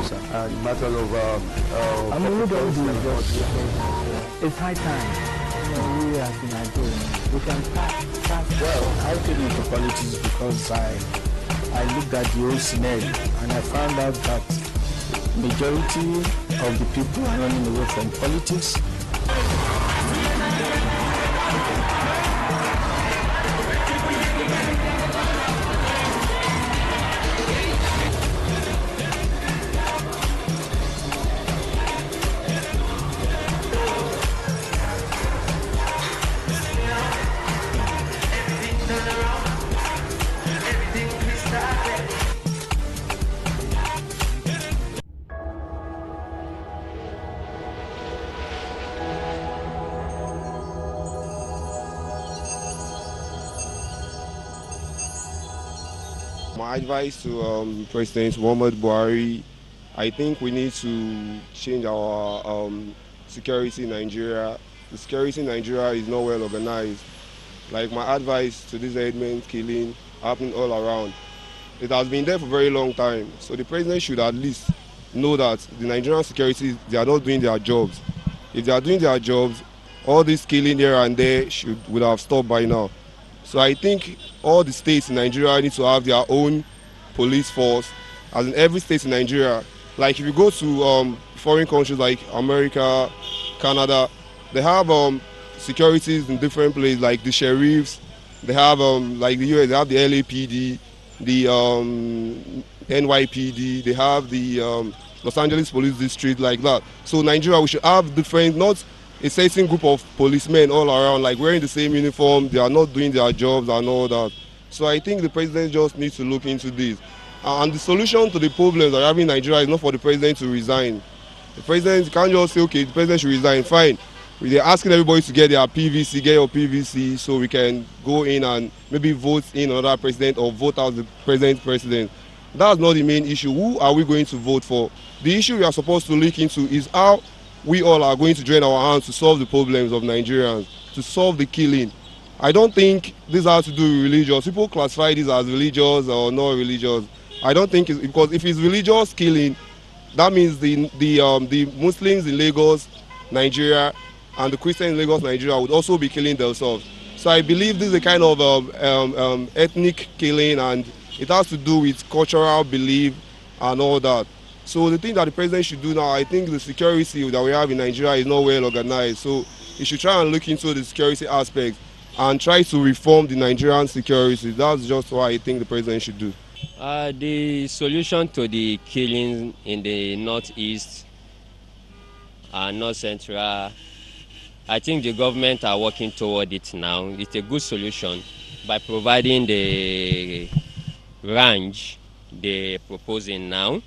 sir. The matter of I mean, we don't do it just it's high time. We as Nigerians, we can start. Well, I came into politics because I looked at the whole scenario and I found out that majority of the people are running away from politics. My advice to President Muhammad Buhari, I think we need to change our security in Nigeria. The security in Nigeria is not well organized. Like my advice to this headman killing happening all around. It has been there for a very long time. So the president should at least know that the Nigerian security, they are not doing their jobs. If they are doing their jobs, all this killing here and there would have stopped by now. So I think all the states in Nigeria need to have their own police force, as in every state in Nigeria. Like if you go to foreign countries like America, Canada, they have securities in different places, like the sheriffs. They have like the US, they have the LAPD, the NYPD. They have the Los Angeles Police District, like that. So Nigeria, we should have different, not a certain group of policemen all around, like wearing the same uniform. They are not doing their jobs and all that. So I think the president just needs to look into this. And the solution to the problems that are having in Nigeria is not for the president to resign. The president can't just say, okay, the president should resign, fine. They're asking everybody to get their PVC, get your PVC, so we can go in and maybe vote in another president or vote out the president. That's not the main issue. Who are we going to vote for? The issue we are supposed to look into is how we all are going to join our hands to solve the problems of Nigerians, to solve the killing. I don't think this has to do with religious. People classify this as religious or not religious. I don't think it's because if it's religious killing, that means the Muslims in Lagos, Nigeria, and the Christians in Lagos, Nigeria would also be killing themselves. So I believe this is a kind of ethnic killing, and it has to do with cultural belief and all that. So the thing that the president should do now, I think the security that we have in Nigeria is not well organized. So he should try and look into the security aspect and try to reform the Nigerian security. That's just what I think the president should do. The solution to the killing in the northeast and north central, I think the government are working toward it now. It's a good solution by providing the range they're proposing now.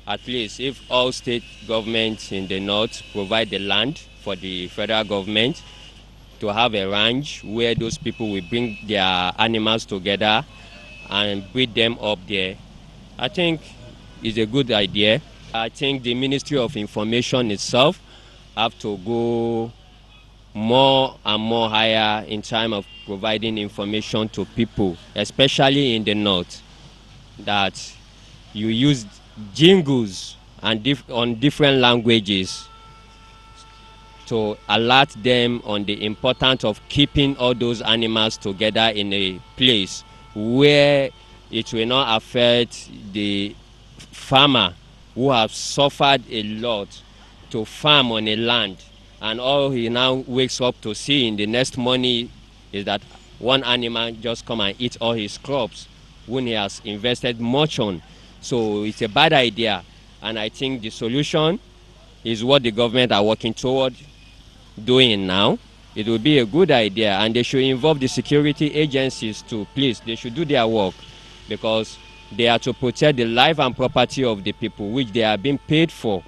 At least if all state governments in the north provide the land for the federal government to have a ranch where those people will bring their animals together and breed them up there, I think it's a good idea. I think the Ministry of Information itself have to go more and more higher in terms of providing information to people, especially in the north, that you use jingles and on different languages to alert them on the importance of keeping all those animals together in a place where it will not affect the farmer who have suffered a lot to farm on a land, and all he now wakes up to see in the next morning is that one animal just come and eat all his crops when he has invested much on. So it's a bad idea, and I think the solution is what the government are working toward doing now. It will be a good idea, and they should involve the security agencies too. Please, they should do their work, because they are to protect the life and property of the people, which they are being paid for.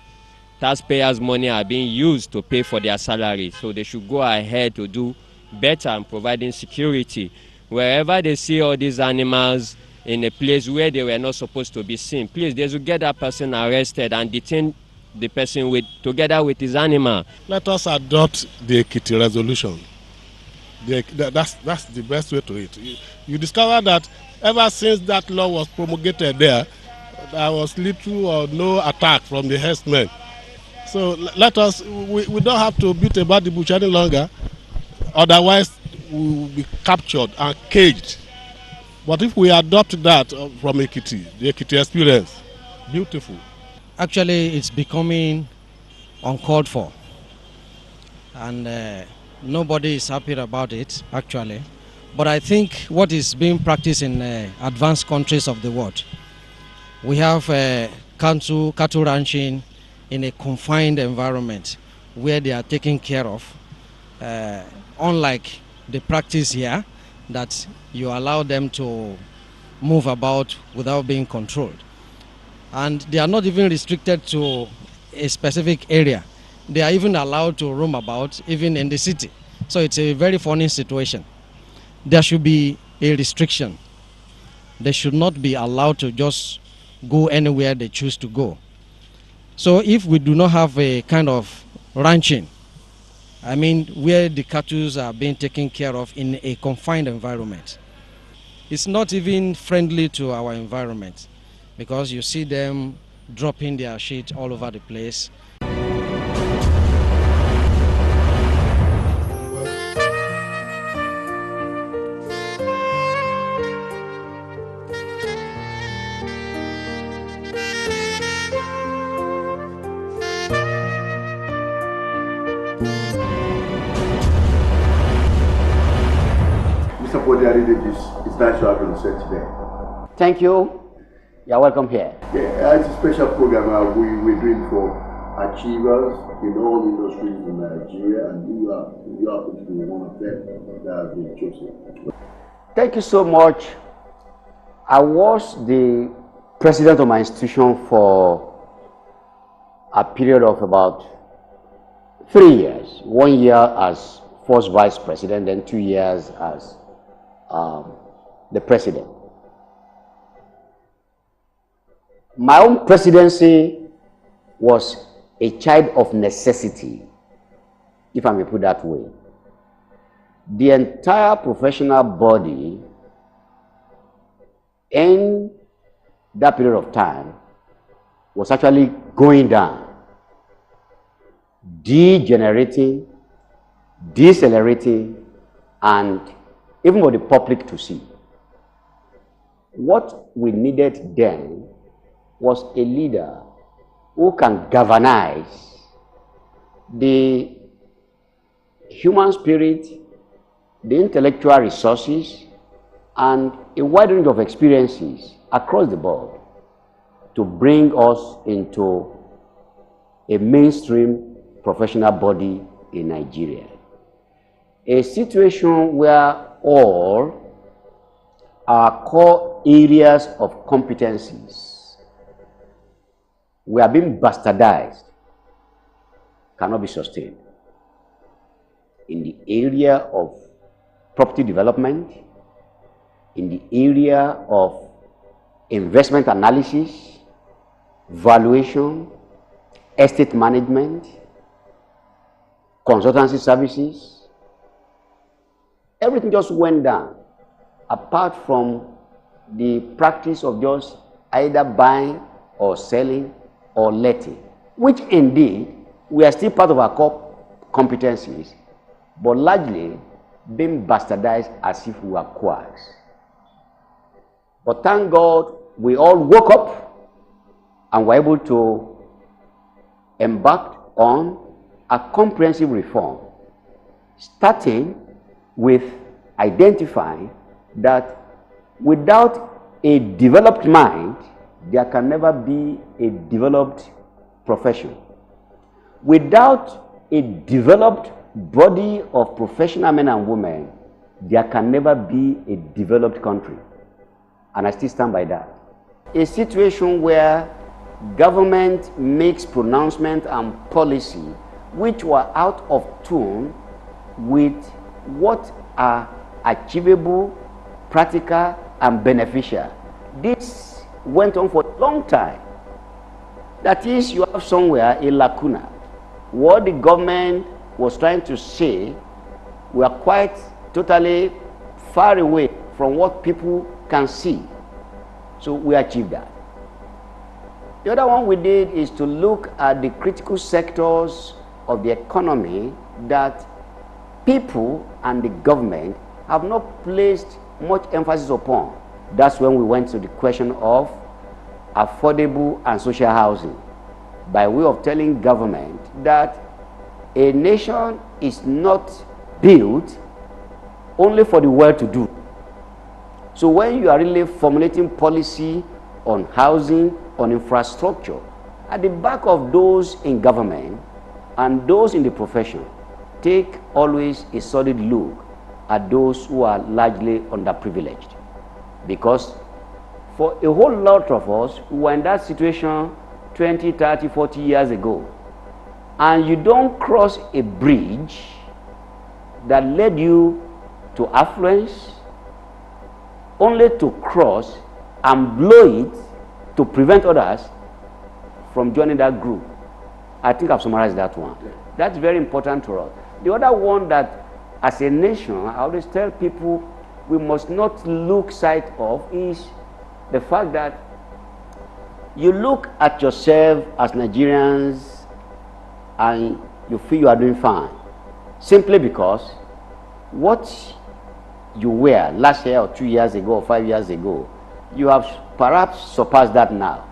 Taxpayers' money are being used to pay for their salary, so they should go ahead to do better in providing security. Wherever they see all these animals in a place where they were not supposed to be seen, please, they should get that person arrested and detain the person together with his animal. Let us adopt the Ekiti resolution. That's the best way to it. You discover that ever since that law was promulgated there, there was little or no attack from the herdsmen. So let us, we don't have to beat about the bush any longer, otherwise we will be captured and caged. But if we adopt that from Ekiti, the Ekiti experience, beautiful. Actually, it's becoming uncalled for, and nobody is happy about it, actually. But I think what is being practiced in advanced countries of the world, we have cattle ranching in a confined environment where they are taken care of, unlike the practice here that you allow them to move about without being controlled. And they are not even restricted to a specific area. They are even allowed to roam about, even in the city. So it's a very funny situation. There should be a restriction. They should not be allowed to just go anywhere they choose to go. So if we do not have a kind of ranching, I mean where the cattle are being taken care of in a confined environment, it's not even friendly to our environment, because you see them dropping their shit all over the place. Mr. Bode Adediji, it's nice to have you on set today. Thank you. You're welcome here. Yeah, it's a special program we're doing for achievers in all industries in Nigeria, and you happen to be one of them that has been chosen. Thank you so much. I was the president of my institution for a period of about 3 years. 1 year as first vice president, then 2 years as the president. My own presidency was a child of necessity, if I may put that way. The entire professional body in that period of time was actually going down, degenerating, decelerating, and even for the public to see. What we needed then was a leader who can galvanize the human spirit, the intellectual resources, and a wide range of experiences across the board to bring us into a mainstream professional body in Nigeria. A situation where all our core areas of competencies were being bastardized cannot be sustained. In the area of property development, in the area of investment analysis, valuation, estate management, consultancy services, everything just went down, apart from the practice of just either buying or selling or letting, which indeed we are still part of our core competencies, but largely being bastardized as if we were quacks. But thank God we all woke up and were able to embark on a comprehensive reform, starting with identifying that without a developed mind, there can never be a developed profession. Without a developed body of professional men and women, there can never be a developed country. And I still stand by that. A situation where government makes pronouncement and policy which were out of tune with what are achievable, practical, and beneficial. This went on for a long time. That is, you have somewhere a lacuna. What the government was trying to say were quite totally far away from what people can see. So we achieved that. The other one we did is to look at the critical sectors of the economy that people and the government have not placed much emphasis upon. That's when we went to the question of affordable and social housing, by way of telling government that a nation is not built only for the well-to-do. So when you are really formulating policy on housing, on infrastructure, at the back of those in government and those in the profession, take always a solid look at those who are largely underprivileged. Because for a whole lot of us who were in that situation 20, 30, 40 years ago, and you don't cross a bridge that led you to affluence, only to cross and blow it to prevent others from joining that group. I think I've summarized that one. That's very important to us. The other one that, as a nation, I always tell people we must not lose sight of is the fact that you look at yourself as Nigerians and you feel you are doing fine, simply because what you were last year or 2 years ago or 5 years ago, you have perhaps surpassed that now.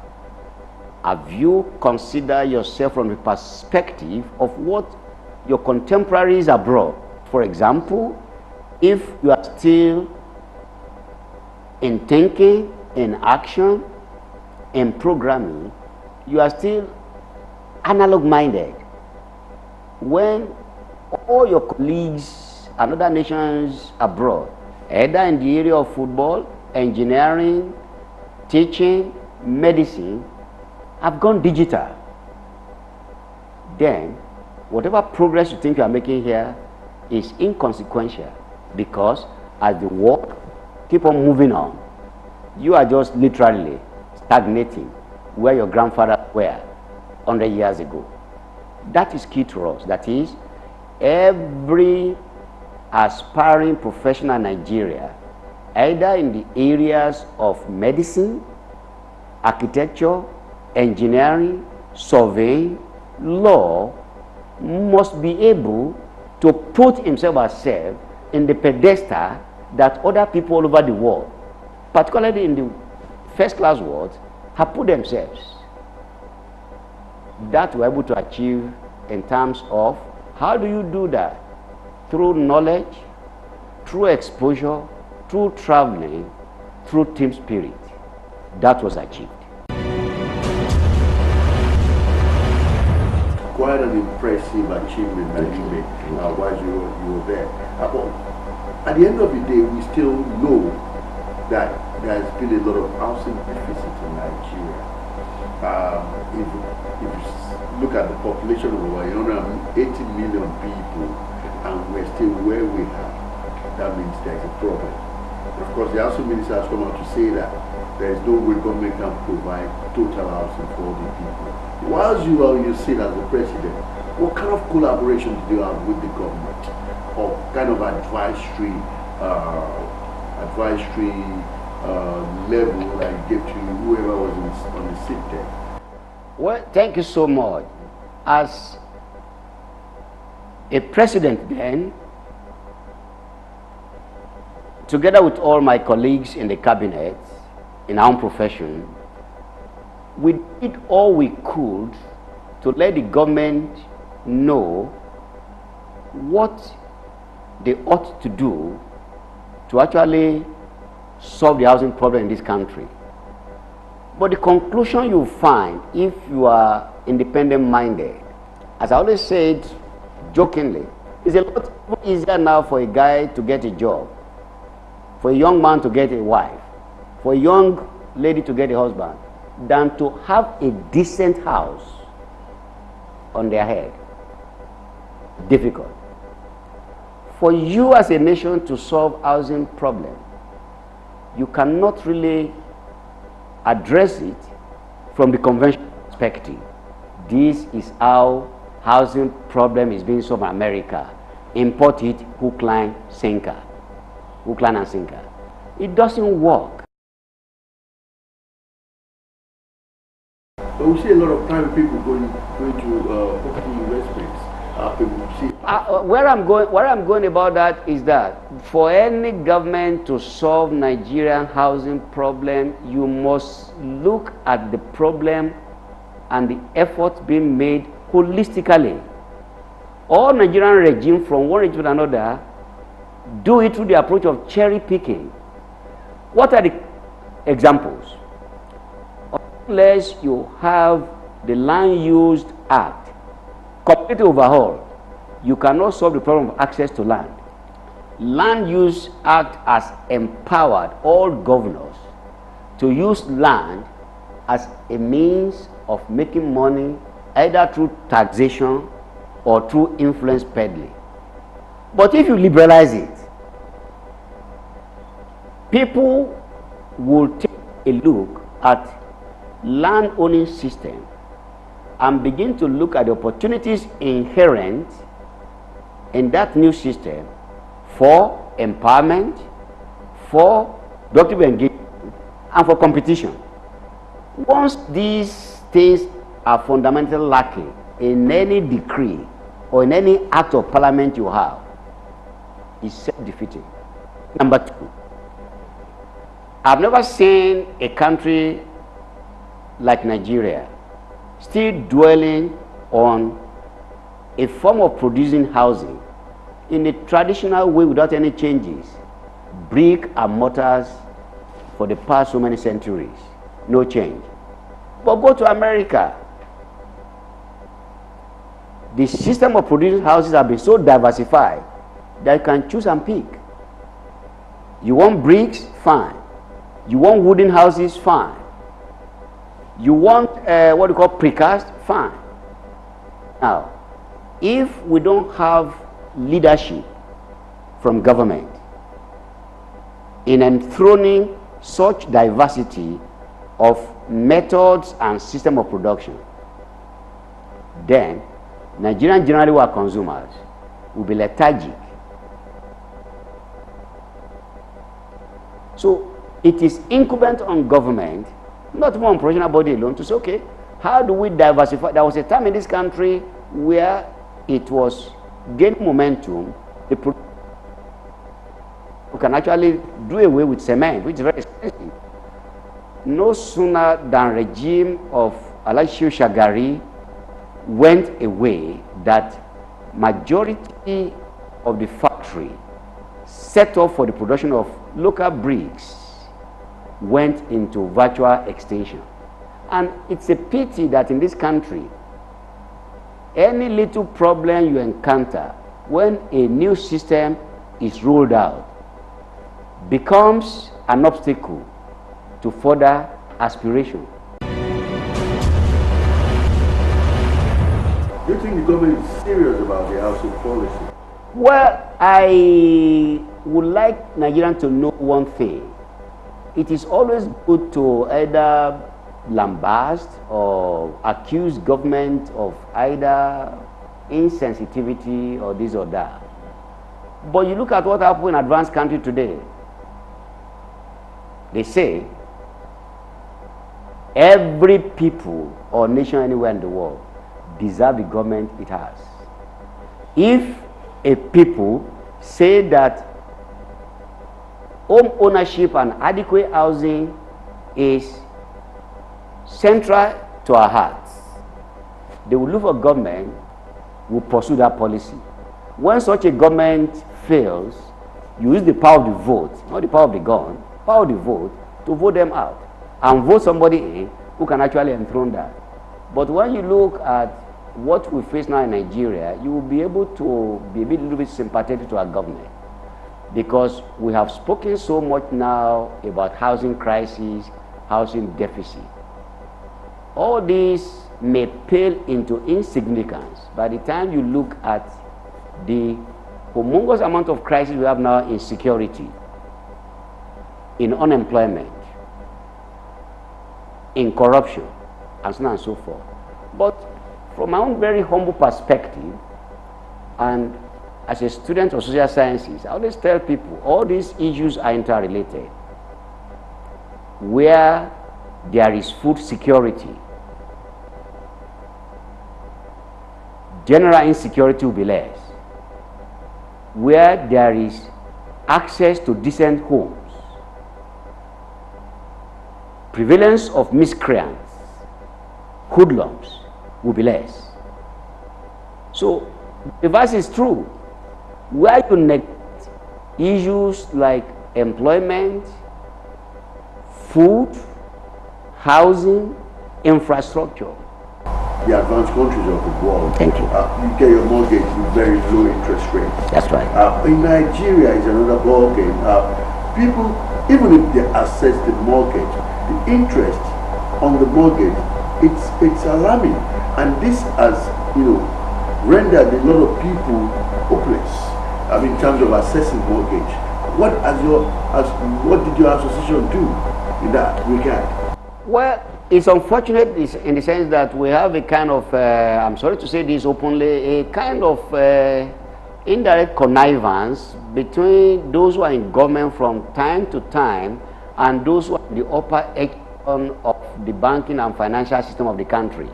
Have you considered yourself from the perspective of what your contemporaries abroad? For example, if you are still in thinking, in action, in programming, you are still analog minded. When all your colleagues and other nations abroad, either in the area of football, engineering, teaching, medicine, have gone digital, then whatever progress you think you are making here is inconsequential, because as the work keep on moving on, you are just literally stagnating where your grandfather were 100 years ago. That is key to us. That is, every aspiring professional in Nigeria, either in the areas of medicine, architecture, engineering, surveying, law, must be able to put himself or herself in the pedestal that other people all over the world, particularly in the first-class world, have put themselves. That we're able to achieve in terms of how do you do that? Through knowledge, through exposure, through traveling, through team spirit. That was achieved. Quite an impressive achievement that you made while you were there. But at the end of the day, we still know that there has been a lot of housing deficit in Nigeria. If you look at the population of over 180 million people, and we're still where we are, that means there's a problem. Of course, the housing minister has come out to say that there is no way government can provide total housing for all the people. Whilst you sit as the president, what kind of collaboration do you have with the government, or kind of advisory level that you gave to whoever was on the seat there? Well, thank you so much. As a president then, together with all my colleagues in the cabinet, in our own profession, we did all we could to let the government know what they ought to do to actually solve the housing problem in this country. But the conclusion you find, if you are independent-minded, as I always said jokingly, it's a lot easier now for a guy to get a job, for a young man to get a wife, for a young lady to get a husband, than to have a decent house on their head. Difficult. For you as a nation to solve housing problem, you cannot really address it from the conventional perspective. This is how housing problem is being solved in America. Import it, hook, line, sinker. Hook, line, and sinker. It doesn't work. But we see a lot of private people going to property investments. Where I'm going about that is that for any government to solve Nigerian housing problem, you must look at the problem and the efforts being made holistically. All Nigerian regime, from one regime to another, do it through the approach of cherry picking. What are the examples? Unless you have the Land Use Act completely overhauled, you cannot solve the problem of access to land. Land Use Act has empowered all governors to use land as a means of making money, either through taxation or through influence peddling. But if you liberalize it, people will take a look at land owning system and begin to look at the opportunities inherent in that new system for empowerment, for productive engagement, and for competition. Once these things are fundamentally lacking in any decree or in any act of parliament you have, it's self-defeating. Number two, I've never seen a country like Nigeria still dwelling on a form of producing housing in a traditional way without any changes, brick and mortars for the past so many centuries, no change. But go to America. The system of producing houses have been so diversified that you can choose and pick. You want bricks? Fine. You want wooden houses? Fine. You want what you call precast? Fine. Now, if we don't have leadership from government in enthroning such diversity of methods and system of production, then Nigerian generally who are consumers will be lethargic. So it is incumbent on government, not even on professional body alone, to say, okay, how do we diversify? There was a time in this country where it was gaining momentum. We can actually do away with cement, which is very expensive. No sooner than regime of Alhaji Shagari went away that majority of the factory set up for the production of local bricks went into virtual extinction. And it's a pity that in this country, any little problem you encounter when a new system is rolled out becomes an obstacle to further aspiration. Do you think the government is serious about the housing policy? Well, I would like Nigerians to know one thing. It is always good to either lambast or accuse government of either insensitivity or this or that. But you look at what happened in advanced country today. They say every people or nation anywhere in the world deserve the government it has. If a people say that home ownership and adequate housing is central to our hearts, they will look for government who pursue that policy. When such a government fails, you use the power of the vote, not the power of the gun, power of the vote, to vote them out and vote somebody in who can actually enthrone that. But when you look at what we face now in Nigeria, you will be able to be a little bit sympathetic to our government, because we have spoken so much now about housing crisis, housing deficit. All these may pale into insignificance by the time you look at the humongous amount of crisis we have now in security, in unemployment, in corruption, and so on and so forth. But from my own very humble perspective, and as a student of social sciences, I always tell people all these issues are interrelated. Where there is food security, general insecurity will be less. Where there is access to decent homes, prevalence of miscreants, hoodlums will be less. So the verse is true. Where you neglect issues like employment, food, housing, infrastructure. The advanced countries of the world. Thank you. You get your mortgage with very low interest rates. That's right. In Nigeria is another ballgame. People, even if they access the mortgage, the interest on the mortgage, it's alarming, and this has, rendered a lot of people hopeless. In terms of accessing mortgage. What did your association do in that regard? Well, it's unfortunate in the sense that we have a kind of, I'm sorry to say this openly, a kind of indirect connivance between those who are in government from time to time and those who are in the upper echelon of the banking and financial system of the country.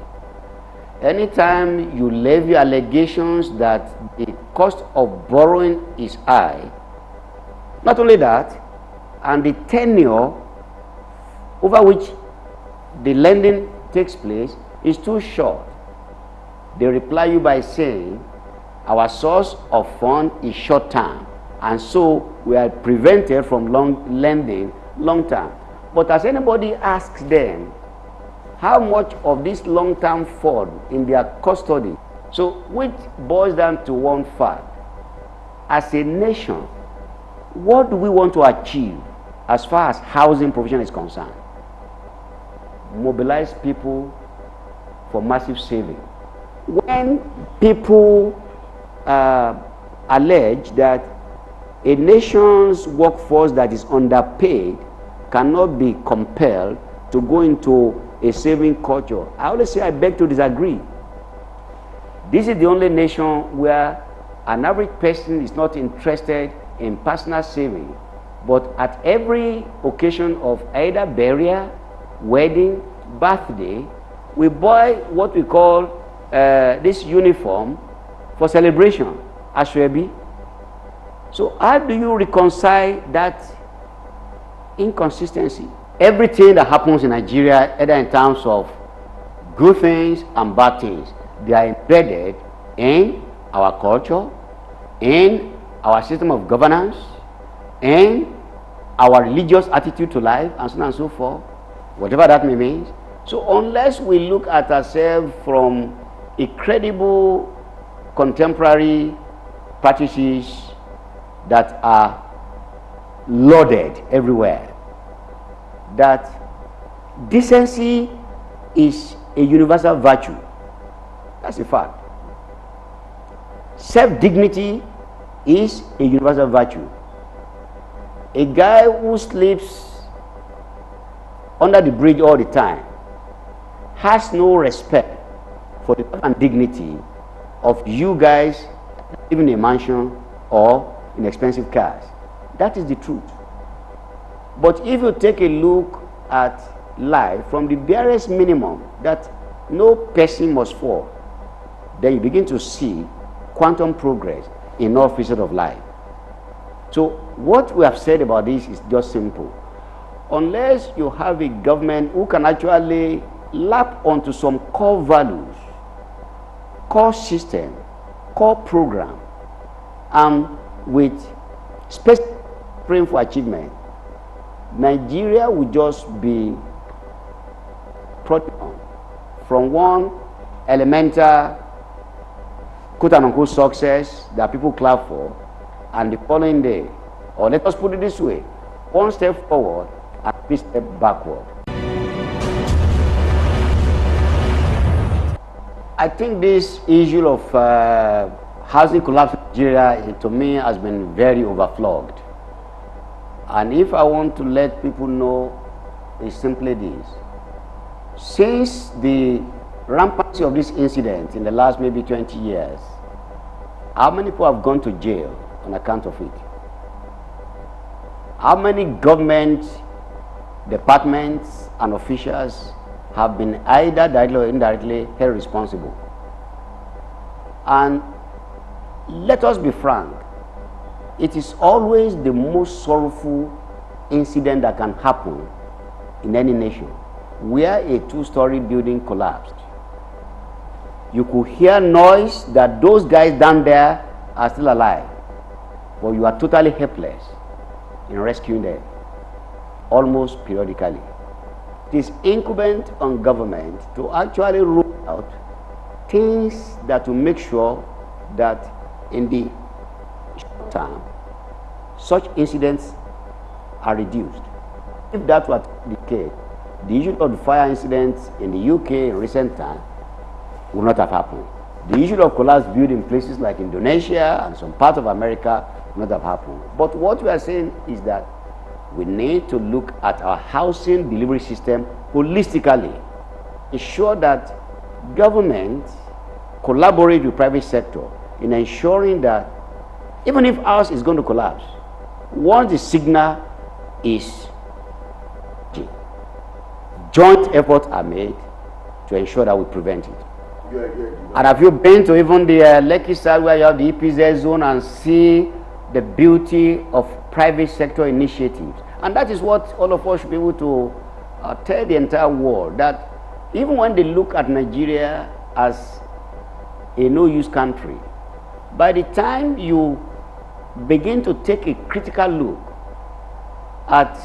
Anytime you levy allegations that the cost of borrowing is high, not only that, and the tenure over which the lending takes place is too short, they reply you by saying, our source of fund is short term, and so we are prevented from lending long term. But as anybody asks them, how much of this long-term fund in their custody? So, which boils down to one fact. As a nation, what do we want to achieve as far as housing provision is concerned? Mobilize people for massive saving. When people allege that a nation's workforce that is underpaid cannot be compelled to go into a saving culture, I always say I beg to disagree. This is the only nation where an average person is not interested in personal saving, but at every occasion of either burial, wedding, birthday, we buy what we call this uniform for celebration, ashwebi. So how do you reconcile that inconsistency? Everything that happens in Nigeria, either in terms of good things and bad things, they are embedded in our culture, in our system of governance, in our religious attitude to life, and so on and so forth, whatever that may mean. So unless we look at ourselves from a credible contemporary practices that are lauded everywhere, that decency is a universal virtue. That's a fact. Self-dignity is a universal virtue. A guy who sleeps under the bridge all the time has no respect for the life and dignity of you guys living in a mansion or in expensive cars. That is the truth. But if you take a look at life from the barest minimum that no person must fall, then you begin to see quantum progress in all facets of life. So what we have said about this is just simple. Unless you have a government who can actually lap onto some core values, core system, core program, and with specific frame for achievement, Nigeria will just be from one elemental quote-unquote success that people clap for, and the following day, or let us put it this way, one step forward and 3 steps backward. I think this issue of housing collapse in Nigeria, to me, has been very overflowed. And if I want to let people know, it's simply this. Since the rampancy of this incident in the last maybe 20 years, how many people have gone to jail on account of it? How many government departments and officials have been either directly or indirectly held responsible? And let us be frank, it is always the most sorrowful incident that can happen in any nation where a two-story building collapsed. You could hear noise that those guys down there are still alive, but you are totally helpless in rescuing them, almost periodically. It is incumbent on government to actually roll out things that will make sure that in the short term, such incidents are reduced. If that were the case, the issue of the fire incidents in the UK in recent times would not have happened. The issue of collapsed buildings in places like Indonesia and some parts of America would not have happened. But what we are saying is that we need to look at our housing delivery system holistically, ensure that government collaborate with private sector in ensuring that even if ours is going to collapse, once the signal is joint efforts are made to ensure that we prevent it. And have you been to even the Lekki side where you have the EPZ zone and see the beauty of private sector initiatives? And that is what all of us should be able to tell the entire world, that even when they look at Nigeria as a no-use country, by the time you begin to take a critical look at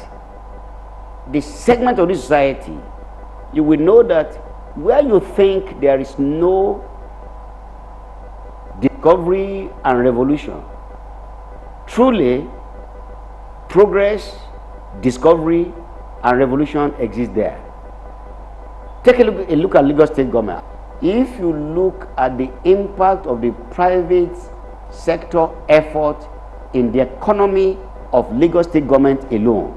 the segment of this society, you will know that where you think there is no discovery and revolution, truly progress, discovery and revolution exist there. Take a look at Lagos State government. If you look at the impact of the private sector effort in the economy of Lagos State government alone,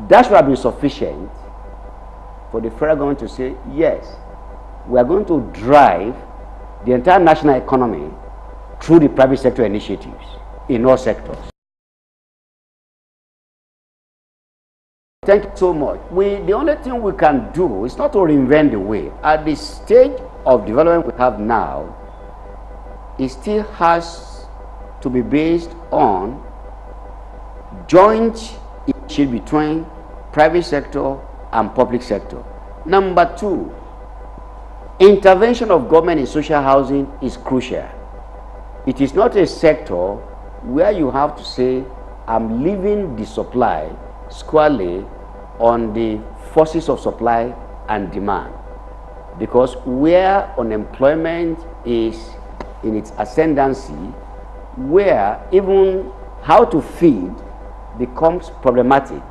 that should have been sufficient for the federal government to say, yes, we are going to drive the entire national economy through the private sector initiatives in all sectors. Thank you so much. The only thing we can do is not to reinvent the wheel. At the stage of development we have now, it still has to be based on joint initiative between private sector and public sector. Number two, intervention of government in social housing is crucial. It is not a sector where you have to say, I'm leaving the supply squarely on the forces of supply and demand, because where unemployment is in its ascendancy, where even how to feed becomes problematic,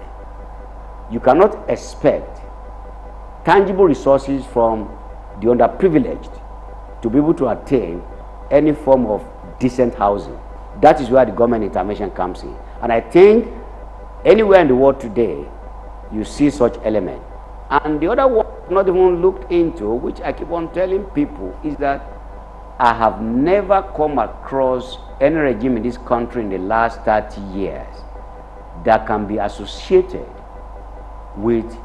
you cannot expect tangible resources from the underprivileged to be able to attain any form of decent housing. That is where the government intervention comes in. And I think anywhere in the world today, you see such element. And the other one not even looked into, which I keep on telling people, is that I have never come across any regime in this country in the last 30 years that can be associated with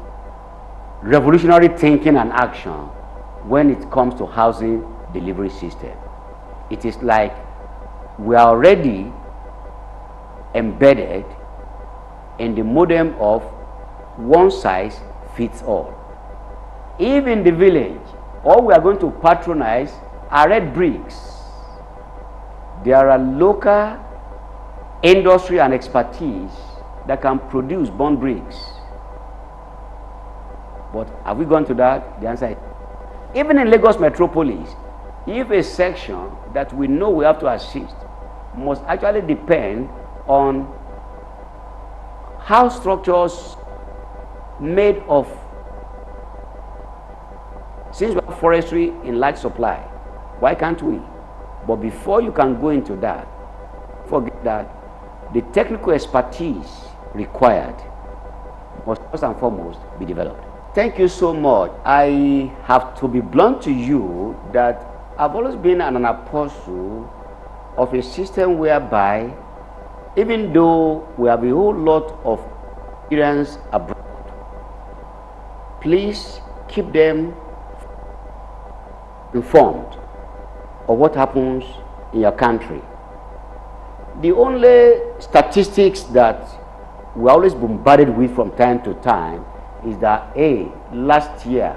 revolutionary thinking and action when it comes to housing delivery system. It is like we are already embedded in the modem of one size fits all. If in the village, all we are going to patronize are red bricks, there are local industry and expertise that can produce bond bricks. But have we gone to that? The answer is, even in Lagos metropolis, if a section that we know we have to assist must actually depend on house structures made of, since we have forestry in large supply, why can't we? But before you can go into that, forget that the technical expertise required must first and foremost be developed. Thank you so much. I have to be blunt to you that I've always been an apostle of a system whereby, even though we have a whole lot of experience abroad, please keep them informed of what happens in your country. The only statistics that we're always bombarded with from time to time is that last year,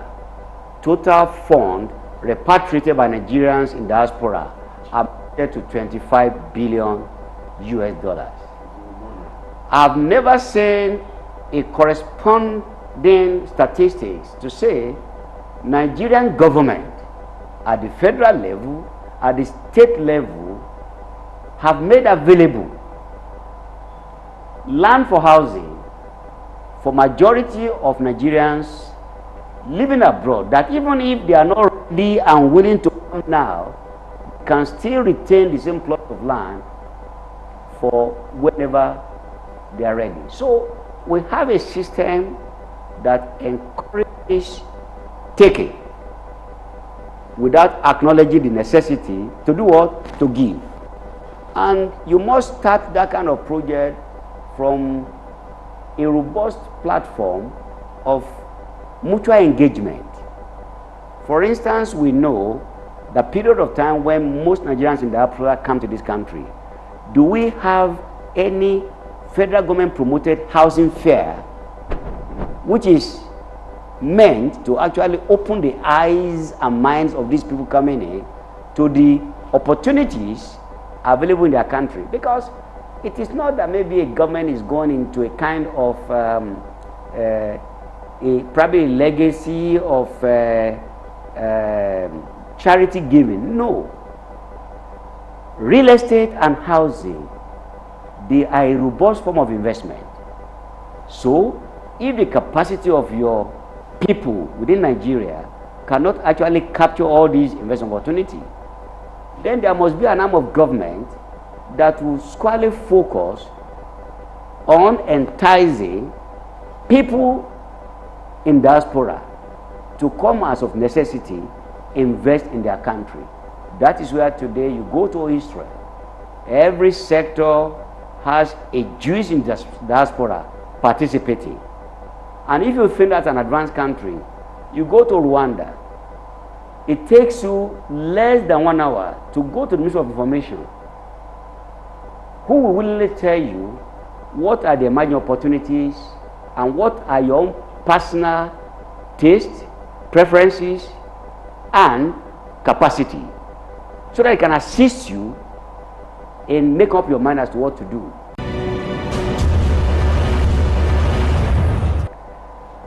total fund repatriated by Nigerians in diaspora amounted to 25 billion US dollars. I've never seen a corresponding statistics to say Nigerian government at the federal level, at the state level, have made available land for housing for majority of Nigerians living abroad, that even if they are not ready and willing to come now, can still retain the same plot of land for whenever they are ready. So we have a system that encourages taking without acknowledging the necessity to do what? To give. And you must start that kind of project from a robust platform of mutual engagement. For instance, we know the period of time when most Nigerians in diaspora come to this country. Do we have any federal government promoted housing fair which is meant to actually open the eyes and minds of these people coming in to the opportunities available in their country? Because it is not that maybe a government is going into a kind of probably a legacy of charity giving. No. Real estate and housing, they are a robust form of investment. So if the capacity of your people within Nigeria cannot actually capture all these investment opportunities, then there must be an arm of government that will squarely focus on enticing people in diaspora to come as of necessity invest in their country. That is where today you go to Israel, every sector has a Jewish in diaspora participating. And if you think that's an advanced country, you go to Rwanda, it takes you less than 1 hour to go to the Ministry of Information, who will willingly tell you what are the emerging opportunities and what are your own personal tastes, preferences, and capacity, so that it can assist you in making up your mind as to what to do.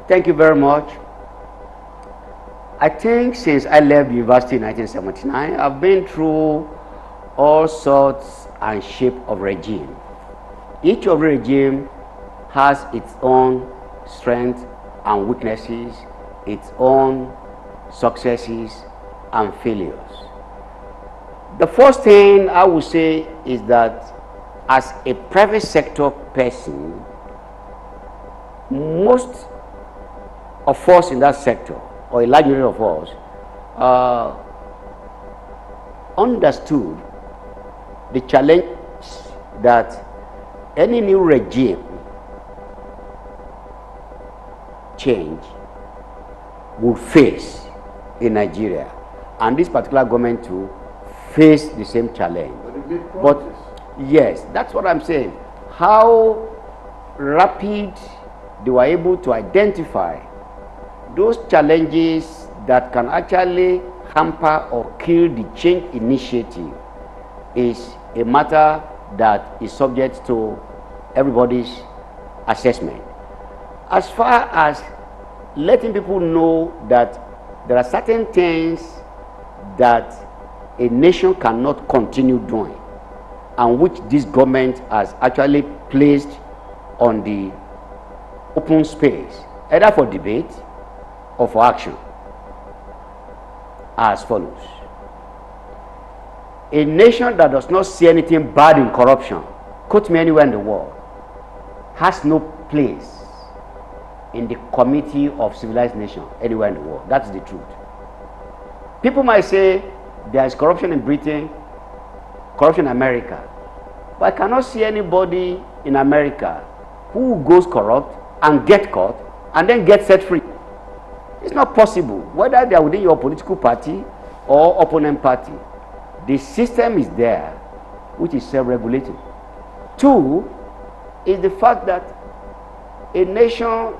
Thank you very much. I think since I left the university in 1979, I've been through all sorts and shape of regime. Each of the regime has its own strengths and weaknesses, its own successes and failures. The first thing I would say is that as a private sector person, most of us in that sector, or a large number of us, understood the challenge that any new regime change would face in Nigeria, and this particular government too face the same challenge. But yes, that's what I'm saying. How rapid they were able to identify those challenges that can actually hamper or kill the change initiative is a matter that is subject to everybody's assessment. As far as letting people know that there are certain things that a nation cannot continue doing, and which this government has actually placed on the open space, either for debate or for action, as follows. A nation that does not see anything bad in corruption, quote me anywhere in the world, has no place in the committee of civilized nations anywhere in the world. That's the truth. People might say there is corruption in Britain, corruption in America, but I cannot see anybody in America who goes corrupt and get caught and then get set free. It's not possible, whether they are within your political party or opponent party. The system is there, which is self-regulating. Two is the fact that a nation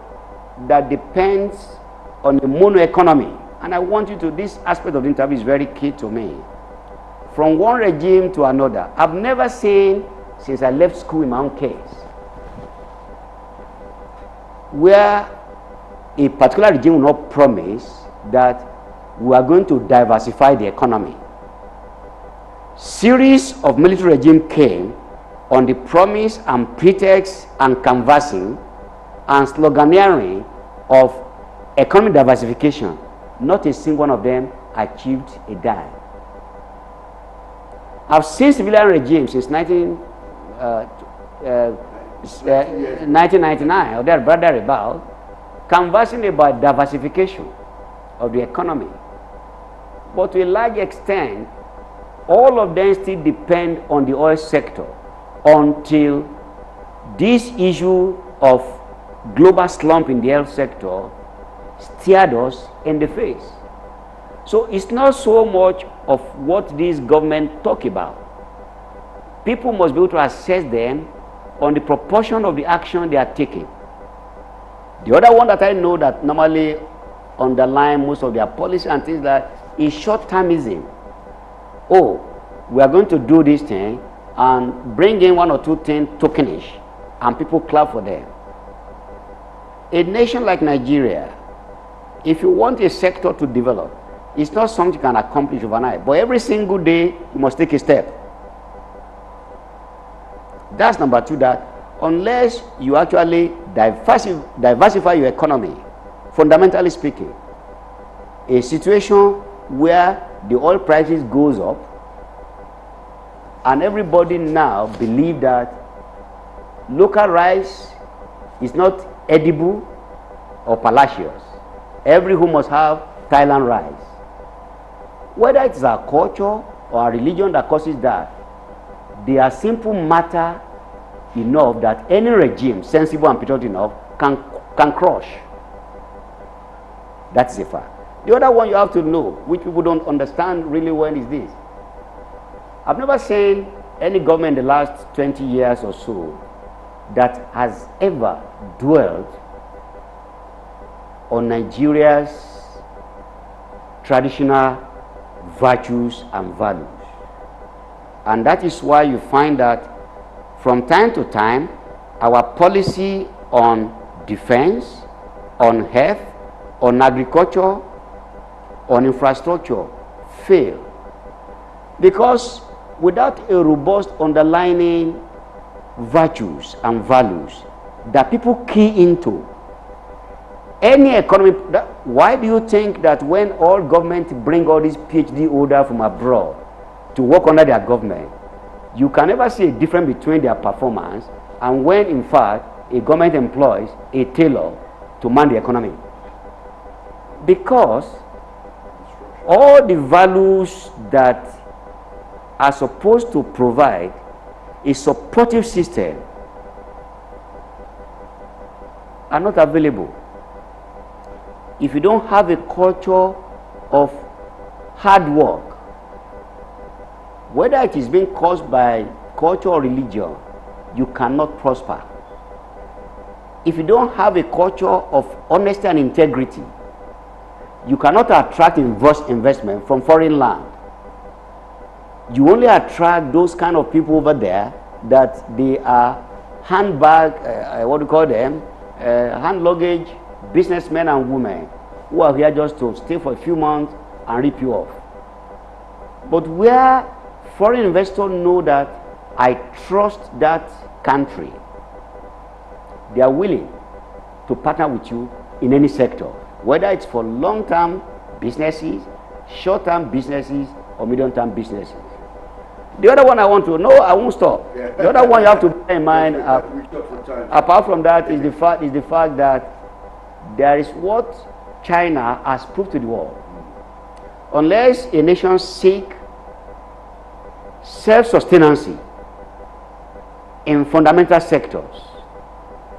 that depends on a mono economy, and I want you to, this aspect of the interview is very key to me, from one regime to another. I've never seen, since I left school in my own case, where a particular regime will not promise that we are going to diversify the economy. Series of military regime came on the promise and pretext and canvassing and sloganeering of economic diversification. Not a single one of them achieved a dime. I've seen civilian regimes since 1999 or thereabout canvassing about diversification of the economy. But to a large extent, all of them still depend on the oil sector until this issue of global slump in the health sector stared us in the face. So it's not so much of what this government talk about. People must be able to assess them on the proportion of the action they are taking. The other one that I know that normally underline most of their policy and things like is short-termism. Oh, we are going to do this thing and bring in one or two things tokenish and people clap for them. A nation like Nigeria, if you want a sector to develop, it's not something you can accomplish overnight, but every single day you must take a step. That's number two, that unless you actually diversify your economy, fundamentally speaking, a situation where the oil prices goes up and everybody now believe that local rice is not edible or palacious. Every home must have Thailand rice. Whether it's our culture or our religion that causes that, they are simple matter enough that any regime, sensible and patriotic enough, can crush. That's a fact. The other one you have to know, which people don't understand really well, is this. I've never seen any government in the last 20 years or so that has ever dwelled on Nigeria's traditional virtues and values. And that is why you find that from time to time, our policy on defense, on health, on agriculture, on infrastructure fail. Because without a robust underlying virtues and values that people key into, any economy, why do you think that when all government bring all these PhD holders from abroad to work under their government, you can never see a difference between their performance and when in fact a government employs a tailor to man the economy? Because all the values that are supposed to provide a supportive system are not available. If you don't have a culture of hard work, whether it is being caused by culture or religion, you cannot prosper. If you don't have a culture of honesty and integrity, you cannot attract investment from foreign land. You only attract those kind of people over there that they are handbag, what do you call them, hand luggage, businessmen and women who are here just to stay for a few months and rip you off. But where foreign investors know that I trust that country, they are willing to partner with you in any sector, whether it's for long-term businesses, short-term businesses, or medium-term businesses. The other one I want to know, I won't stop. The other one you have to bear in mind, apart from that, is the fact that there is what China has proved to the world. Unless a nation seeks self-sustenance in fundamental sectors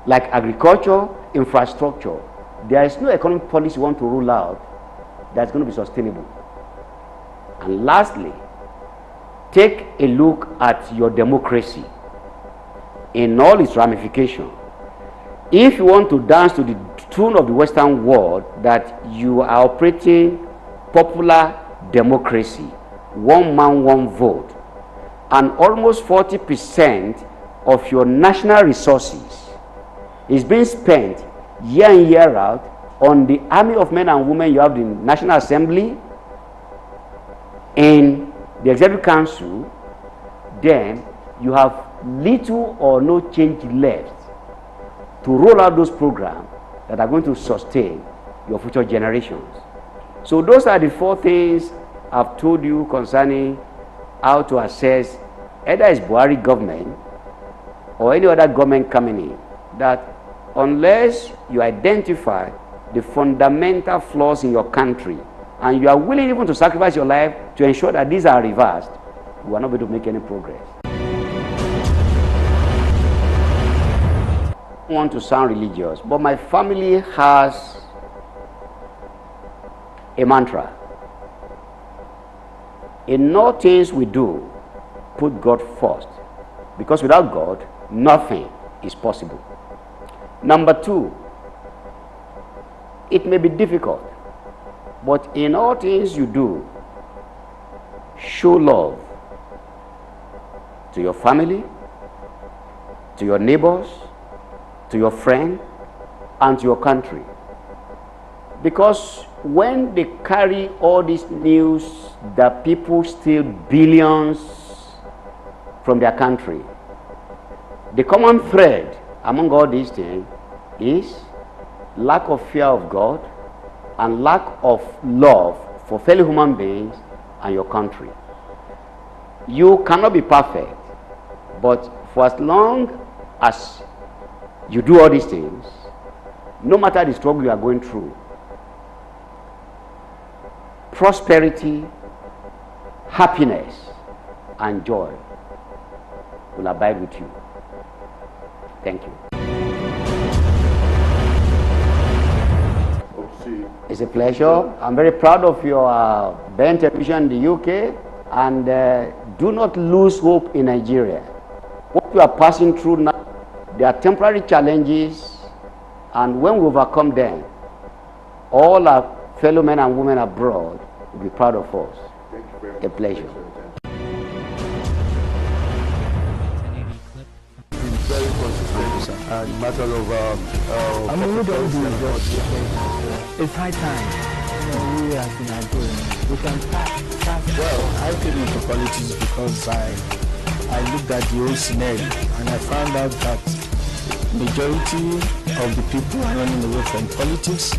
like agriculture, infrastructure, there is no economic policy you want to roll out that's going to be sustainable. And lastly, take a look at your democracy in all its ramifications. If you want to dance to the tune of the Western world that you are operating popular democracy, one man, one vote, and almost 40% of your national resources is being spent year in, year out on the army of men and women you have in the National Assembly, in the Executive Council, then you have little or no change left to roll out those programs that are going to sustain your future generations. So those are the 4 things I've told you concerning how to assess either it's Buhari government or any other government coming in, that unless you identify the fundamental flaws in your country and you are willing even to sacrifice your life to ensure that these are reversed, you are not going to make any progress. I don't want to sound religious, but my family has a mantra. In all things we do, put God first, because without God, nothing is possible. Number 2, it may be difficult, but in all things you do, show love to your family, to your neighbors, to your friend, and to your country. Because when they carry all this news that people steal billions from their country, the common thread among all these things is lack of fear of God and lack of love for fellow human beings and your country. You cannot be perfect, but for as long as you do all these things, no matter the struggle you are going through, prosperity, happiness, and joy will abide with you. Thank you. It's a pleasure. I'm very proud of your Ben television in the UK, and do not lose hope in Nigeria. What we are passing through now, there are temporary challenges, and when we overcome them, all our fellow men and women abroad will be proud of us. A pleasure. Very consistent and matter of I mean, we don't do just it's high time. We as Nigerians, we can start. Well, I came into politics because I looked at the whole scenario and I found out that majority of the people are running away from politics.